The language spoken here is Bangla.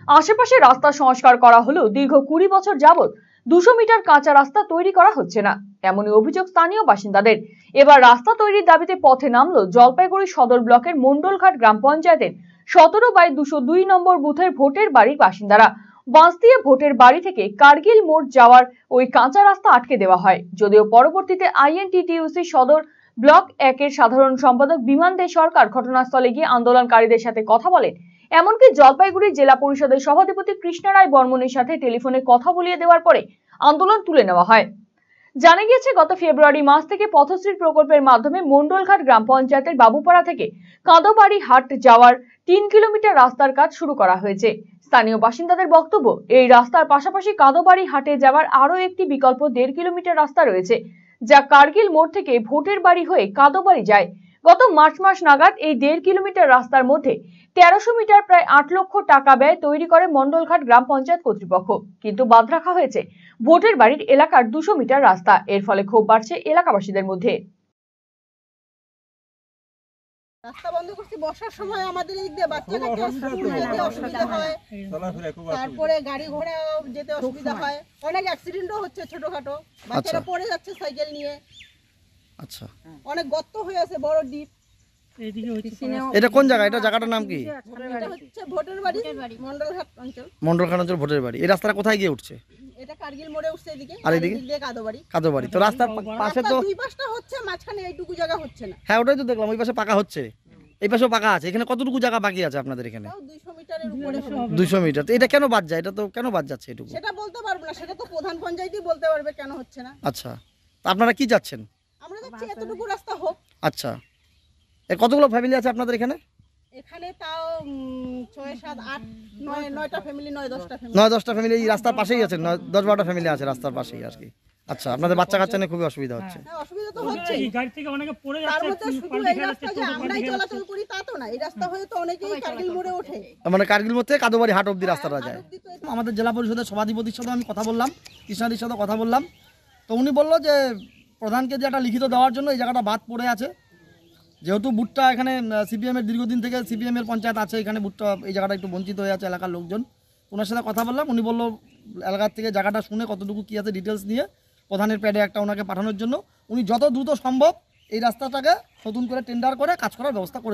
আশেপাশে রাস্তা সংস্কার করা হলেও দীর্ঘ 20 বছর যাবৎ 200 মিটার কাঁচা রাস্তা তৈরি করা হচ্ছে না, এমনই অভিযোগ স্থানীয় বাসিন্দাদের। এবার রাস্তা তৈরির দাবিতে পথে নামলো জলপাইগুড়ি সদর ব্লকের মন্ডলঘাট গ্রাম পঞ্চায়েতের 17/202 নম্বর বুথের ভোটের বাড়ির বাসিন্দারা। বাঁশ দিয়ে ভোটের বাড়ি থেকে কার্গিল মোড় যাওয়ার ওই কাঁচা রাস্তা আটকে দেওয়া হয়, যদিও পরবর্তীতে আইএনটিটিইউসি সদর ব্লক 1 এর সাধারণ সম্পাদক বিমান দে সরকার ঘটনাস্থলে গিয়ে আন্দোলনকারীদের সাথে কথা বলেন। এমনকি জলপাইগুড়ি জেলা পরিষদের সভাধিপতি কৃষ্ণ রায় বর্মনের সাথে টেলিফোনে কথা বলিয়ে দেওয়ার পরে আন্দোলন তুলে নেওয়া হয়। জানা গিয়েছে, গত ফেব্রুয়ারি মাস থেকে পথশ্রী প্রকল্পের মাধ্যমে মন্ডলঘাট গ্রাম পঞ্চায়েতের বাবুপাড়া থেকে কাঁদোবাড়ি হাট যাওয়ার 3 কিলোমিটার রাস্তার কাজ শুরু করা হয়েছে। স্থানীয় বাসিন্দাদের বক্তব্য, এই রাস্তার পাশাপাশি কাঁদোবাড়ি হাটে যাওয়ার আরো একটি বিকল্প 1.5 কিলোমিটার রাস্তা রয়েছে, যা কার্গিল মোড় থেকে ভোটের বাড়ি হয়ে কাঁদোবাড়ি যায়। গত মার্চ মাস নাগাদ এই 1.5 কিলোমিটার রাস্তার মধ্যে 1300 মিটার প্রায় 8 লক্ষ টাকা ব্যয় তৈরি করে মন্ডলঘাট গ্রাম পঞ্চায়েত কর্তৃপক্ষ, কিন্তু বাদ রাখা হয়েছে ভোটের বাড়ির এলাকার 200 মিটার রাস্তা। এর ফলে ক্ষোভ বাড়ছে এলাকাবাসীদের মধ্যে। রাস্তা বন্ধ করছি বর্ষার সময়, আমাদের এই দিকে বাচ্চা কাচ্চা স্কুল যেতে অসুবিধা হয়, তারপরে গাড়ি ঘোড়া যেতে অসুবিধা হয়, অনেক অ্যাক্সিডেন্টও হচ্ছে, ছোটখাটো বাচ্চারা পড়ে যাচ্ছে সাইকেল নিয়ে। আচ্ছা, অনেক গর্ত হয়ে আছে, বড় ডিপ। এটা কোন জায়গা? এটা জায়গাটার নাম কি? এটা হচ্ছে ভোটের বাড়ি, মন্ডলঘাট অঞ্চল। মন্ডলঘাট অঞ্চল ভোটের বাড়ি। এই রাস্তাটা কোথায় গিয়ে উঠছে? এটা কার্গিল মোড়ে উঠছে, এদিকে আর এদিকে কাদোবাড়ি। কাদোবাড়ি। তো রাস্তার পাশে তো দুই পাশটা হচ্ছে, মাঝখানে এইটুকু জায়গা হচ্ছে না। হ্যাঁ, ওটাই তো দেখলাম, ওই পাশে পাকা হচ্ছে, এই পাশেও পাকা আছে। এখানে কতটুকু জায়গা বাকি আছে আপনাদের এখানে? 200 মিটারের উপরে। 200 মিটার। তো এটা কেন বাদ যায়? এটা তো কেন বাদ যাচ্ছে এটুকু? সেটা বলতে পারবো না, সেটা তো প্রধান পঞ্চায়েতই বলতে পারবে কেন হচ্ছে না। আচ্ছা, তো আপনারা কি চাচ্ছেন? আমরা যাচ্ছি এতটুকু রাস্তা হোক। আচ্ছা, কতগুলো ফ্যামিলি আছে আপনাদের এখানে? এখানে তাও 6, 7, 8, 9টা ফ্যামিলি, 9-10টা ফ্যামিলি। 9-10টা ফ্যামিলি এই রাস্তার পাশেই আছে, 10-12টা ফ্যামিলি আছে রাস্তার পাশেই আর কি। আচ্ছা, আপনাদের বাচ্চা কাচ্চা নিয়ে খুবই অসুবিধা হচ্ছে। হ্যাঁ, অসুবিধা তো হচ্ছে। গাড়ি থেকে অনেকে পড়ে যাচ্ছে। তার মধ্যে শুধু এই রাস্তা যে আমরাই চলাচল করি তা তো না, এই রাস্তা হয়ে তো অনেকেই কার্গিল মোড়ে ওঠে। মানে কার্গিল মোড় থেকে কাদোবাড়ি হাট অবধি রাস্তাটা যায়। আমাদের জেলা পরিষদের সভাধিপতির সাথে আমি কথা বললাম, কৃষ্ণাদির সাথে কথা বললাম। তো উনি বললো যে প্রধানকে যে একটা লিখিত দেওয়ার জন্য এই জায়গাটা বাদ পড়ে আছে, যেহেতু বুথটা এখানে সিপিএমের দীর্ঘদিন থেকে সিপিএমের পঞ্চায়েত আছে, এখানে বুথটা এই জায়গাটা একটু বঞ্চিত হয়ে আছে এলাকার লোকজন। ওনার সাথে কথা বললাম, উনি বললো এলাকার থেকে জায়গাটা শুনে কতটুকু কী আছে ডিটেলস নিয়ে প্রধানের প্যাডে একটা ওনাকে পাঠানোর জন্য উনি যত দ্রুত সম্ভব এই রাস্তাটাকে নতুন করে টেন্ডার করে কাজ করার ব্যবস্থা করে